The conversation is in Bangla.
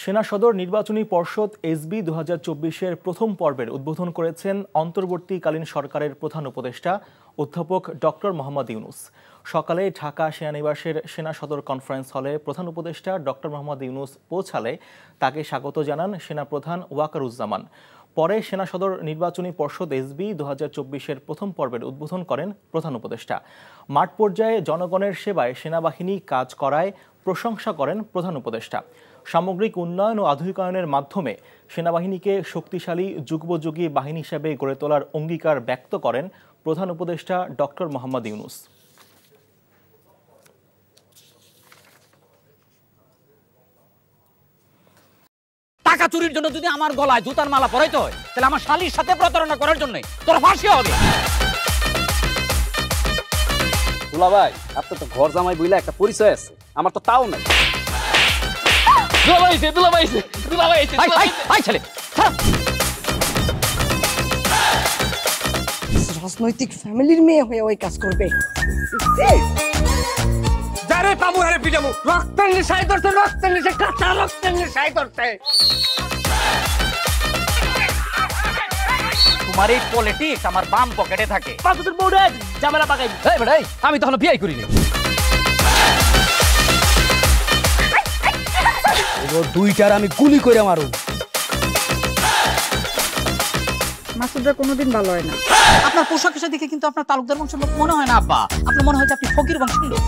সেনা সদর নির্বাচনী পর্ষদ এসবি 2024-এর প্রথম পর্বের উদ্বোধন করেছেন অন্তর্বর্তীকালীন সরকারের প্রধান উপদেষ্টা অধ্যাপক ডক্টর মোহাম্মদ ইউনুস। সকালে ঢাকা সেনানিবাসের সেনা সদর কনফারেন্স হলে প্রধান উপদেষ্টা ডক্টর মোহাম্মদ ইউনুস পৌঁছালে তাকে স্বাগত জানান সেনাপ্রধান ওয়াকারুজ্জামান। পরে সেনা সদর নির্বাচনী পর্ষদ এসবি 2024-এর প্রথম পর্বের উদ্বোধন করেন প্রধান উপদেষ্টা। মাঠ পর্যায়ে জনগণের সেবায় সেনাবাহিনী কাজ করায় প্রশংসা করেন প্রধান উপদেষ্টা। সামগ্রিক উন্নয়ন ও আধুনিকায়নের মাধ্যমে সেনাবাহিনীকে শক্তিশালী যুগোপযোগী বাহিনী হিসেবে গড়ে তোলার অঙ্গীকার ব্যক্ত করেন প্রধান উপদেষ্টা ডক্টর মোহাম্মদ ইউনুস। টাকা চুরির জন্য যদি আমার গলায় জুতার মালা পরাইতে হয়, তাহলে আমার শালীর সাথে প্রতারণা করার জন্য তোর ফাঁসি হবে। দুলা ভাই, আপনার তো ঘর জামাই বইলা একটা পরিচয় আছে, আমার তো তাও নাই। রাজনৈতিক ফ্যামিলির মেয়ে হয়ে ওই কাজ করবে। যারে পাবো আরে পিটাবো, রক্তের নেশায় ধরছে, রক্তের নেশায়, কাঁচা রক্তের নেশায় ধরছে। তোমার এই পলিটিক্স আমার বাম পকেটে থাকে। তোর বউরে ঝামেলা পাকাই। আমি তখন বিয়ে করিনি। দুইটার আমি গুলি করে মারু। মাসুদরা কোনোদিন ভালো হয় না। আপনার পোশাক দেখে কিন্তু আপনার তালুকদার বংশের লোক মনে হয় না আব্বা, আপনার মনে হয় যে আপনি ফকির বংশের লোক।